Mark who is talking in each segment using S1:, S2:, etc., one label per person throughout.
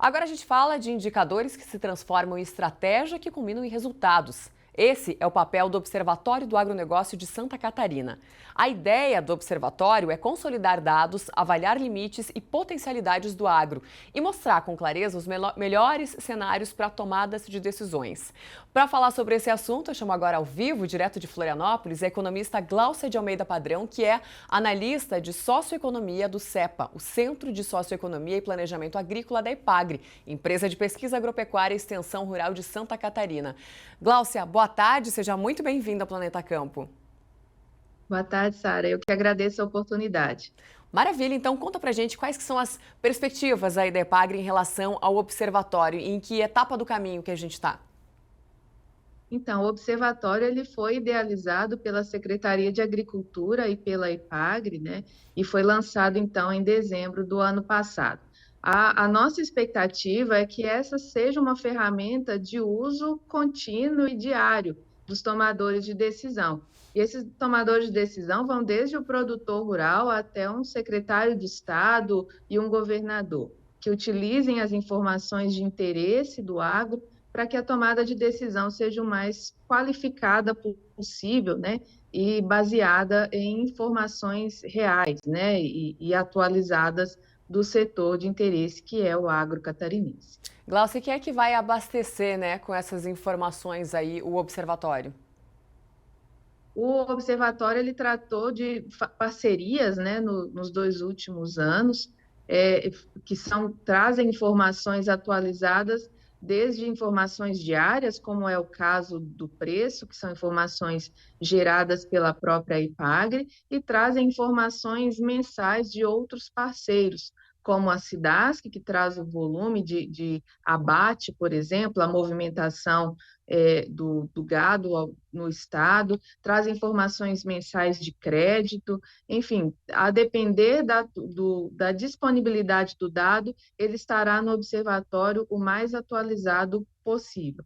S1: Agora a gente fala de indicadores que se transformam em estratégia que culminam em resultados. Esse é o papel do Observatório do Agronegócio de Santa Catarina. A ideia do observatório é consolidar dados, avaliar limites e potencialidades do agro e mostrar com clareza os melhores cenários para tomadas de decisões. Para falar sobre esse assunto, eu chamo agora ao vivo, direto de Florianópolis, a economista Gláucia de Almeida Padrão, que é analista de socioeconomia do CEPA, o Centro de Socioeconomia e Planejamento Agrícola da EPAGRE, empresa de pesquisa agropecuária e extensão rural de Santa Catarina. Gláucia, boa tarde, seja muito bem-vinda ao Planeta Campo.
S2: Boa tarde, Sara. Eu que agradeço a oportunidade.
S1: Maravilha, então conta pra gente quais que são as perspectivas aí da EPAGRE em relação ao observatório, em que etapa do caminho que a gente está?
S2: Então, o observatório ele foi idealizado pela Secretaria de Agricultura e pela EPAGRE, né? E foi lançado, então, em dezembro do ano passado. A nossa expectativa é que essa seja uma ferramenta de uso contínuo e diário dos tomadores de decisão. E esses tomadores de decisão vão desde o produtor rural até um secretário de Estado e um governador, que utilizem as informações de interesse do agro para que a tomada de decisão seja o mais qualificada possível, né, e baseada em informações reais, né, e atualizadas do setor de interesse que é o agro catarinense.
S1: Gláucia, quem é que vai abastecer, né, com essas informações aí o observatório?
S2: O observatório ele tratou de parcerias, né, nos 2 últimos anos, que trazem informações atualizadas, desde informações diárias, como é o caso do preço, que são informações geradas pela própria IPAGRE, e trazem informações mensais de outros parceiros, como a SIDASC, que traz o volume de abate, por exemplo, a movimentação do gado no estado, traz informações mensais de crédito, enfim, a depender da disponibilidade do dado, ele estará no observatório o mais atualizado possível.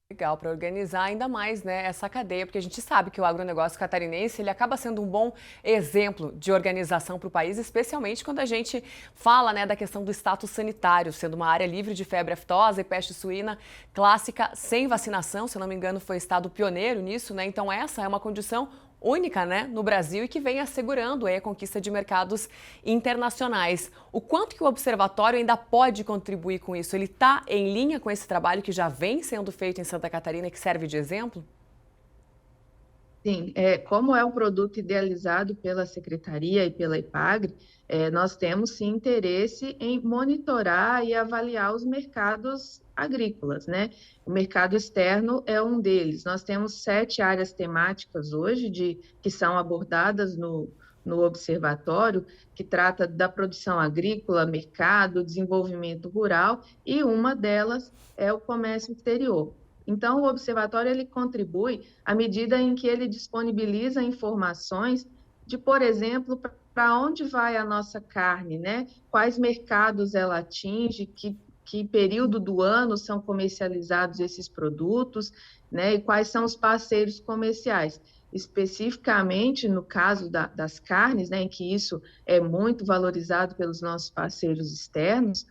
S1: Legal, para organizar ainda mais, né, essa cadeia, porque a gente sabe que o agronegócio catarinense ele acaba sendo um bom exemplo de organização para o país, especialmente quando a gente fala, né, da questão do status sanitário, sendo uma área livre de febre aftosa e peste suína clássica sem vacinação, se eu não me engano, foi estado pioneiro nisso, né? Então essa é uma condição única, né, no Brasil e que vem assegurando aí a conquista de mercados internacionais. O quanto que o observatório ainda pode contribuir com isso? Ele está em linha com esse trabalho que já vem sendo feito em Santa Catarina e que serve de exemplo?
S2: Sim, como é um produto idealizado pela Secretaria e pela IPAGRE, nós temos sim interesse em monitorar e avaliar os mercados agrícolas, né? O mercado externo é um deles. Nós temos 7 áreas temáticas hoje que são abordadas no observatório, que trata da produção agrícola, mercado, desenvolvimento rural, e uma delas é o comércio exterior. Então, o observatório ele contribui à medida em que ele disponibiliza informações de, por exemplo, para onde vai a nossa carne, né? Quais mercados ela atinge, que período do ano são comercializados esses produtos, né? E quais são os parceiros comerciais. Especificamente no caso das carnes, né, em que isso é muito valorizado pelos nossos parceiros externos,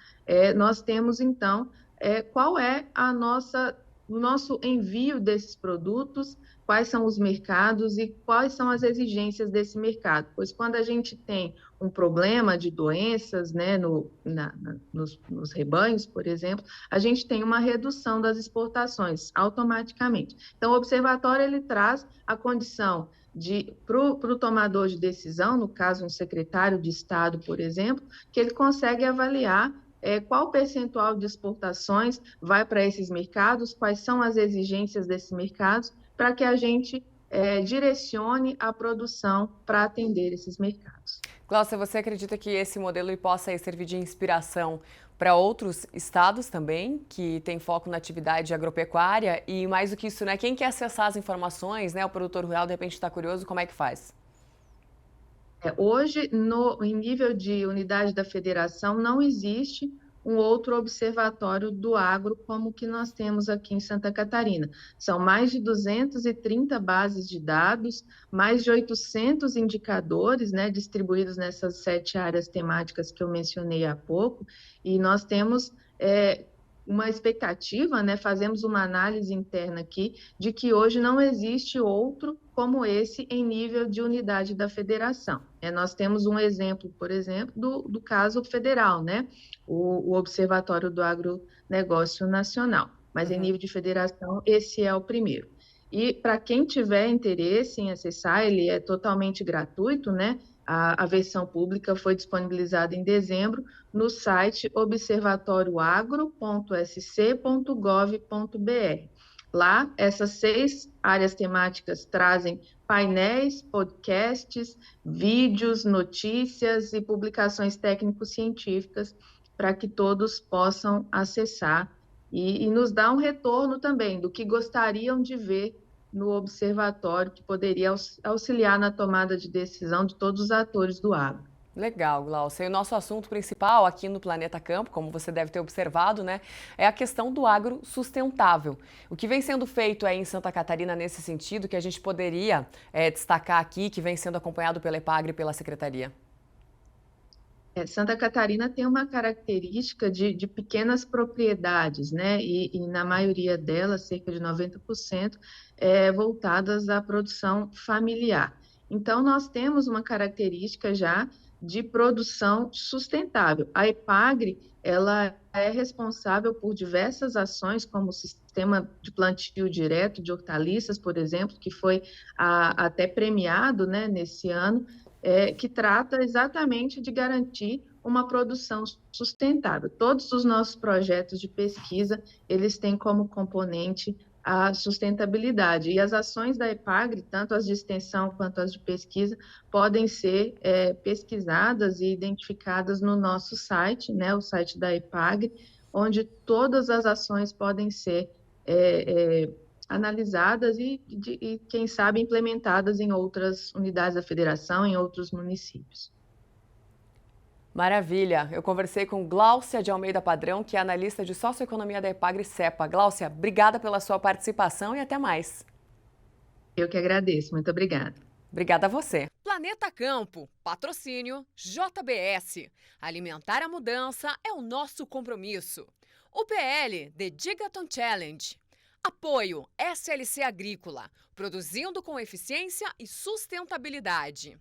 S2: nós temos então qual é o nosso envio desses produtos, quais são os mercados e quais são as exigências desse mercado. Pois quando a gente tem um problema de doenças, né, nos rebanhos, por exemplo, a gente tem uma redução das exportações automaticamente. Então, o observatório ele traz a condição para o tomador de decisão, no caso, um secretário de Estado, por exemplo, que ele consegue avaliar qual percentual de exportações vai para esses mercados, quais são as exigências desses mercados, para que a gente direcione a produção para atender esses mercados.
S1: Gláucia, você acredita que esse modelo ele possa aí servir de inspiração para outros estados também, que tem foco na atividade agropecuária? E mais do que isso, né? Quem quer acessar as informações, né? O produtor rural, de repente, está curioso, como é que faz?
S2: Hoje, em nível de unidade da federação, não existe um outro observatório do agro como o que nós temos aqui em Santa Catarina. São mais de 230 bases de dados, mais de 800 indicadores, né, distribuídos nessas 7 áreas temáticas que eu mencionei há pouco, e nós temos uma expectativa, né, fazemos uma análise interna aqui, de que hoje não existe outro como esse em nível de unidade da federação. Nós temos um exemplo, por exemplo, do caso federal, né, o Observatório do Agronegócio Nacional, mas em nível de federação, esse é o primeiro. E para quem tiver interesse em acessar, ele é totalmente gratuito, né? A versão pública foi disponibilizada em dezembro no site observatorioagro.sc.gov.br. Lá, essas 6 áreas temáticas trazem painéis, podcasts, vídeos, notícias e publicações técnico-científicas para que todos possam acessar e nos dar um retorno também do que gostariam de ver no observatório, que poderia auxiliar na tomada de decisão de todos os atores do agro.
S1: Legal, Glaucia. E o nosso assunto principal aqui no Planeta Campo, como você deve ter observado, né, é a questão do agro sustentável. O que vem sendo feito aí em Santa Catarina nesse sentido, que a gente poderia destacar aqui, que vem sendo acompanhado pela EPAGRE e pela Secretaria?
S2: Santa Catarina tem uma característica de pequenas propriedades, né? E na maioria delas, cerca de 90%, voltadas à produção familiar. Então, nós temos uma característica já de produção sustentável. A EPAGRE, ela é responsável por diversas ações, como o sistema de plantio direto de hortaliças, por exemplo, que foi até premiado, né, nesse ano, que trata exatamente de garantir uma produção sustentável. Todos os nossos projetos de pesquisa, eles têm como componente a sustentabilidade. E as ações da EPAGRE, tanto as de extensão quanto as de pesquisa, podem ser pesquisadas e identificadas no nosso site, né, o site da EPAGRE, onde todas as ações podem ser analisadas e, quem sabe, implementadas em outras unidades da federação, em outros municípios.
S1: Maravilha! Eu conversei com Glaucia de Almeida Padrão, que é analista de socioeconomia da EPAGRE-CEPA. Glaucia, obrigada pela sua participação e até mais.
S2: Eu que agradeço. Muito obrigada.
S1: Obrigada a você.
S3: Planeta Campo, patrocínio JBS. Alimentar a mudança é o nosso compromisso. UPL The Gigaton Challenge. Apoio SLC Agrícola, produzindo com eficiência e sustentabilidade.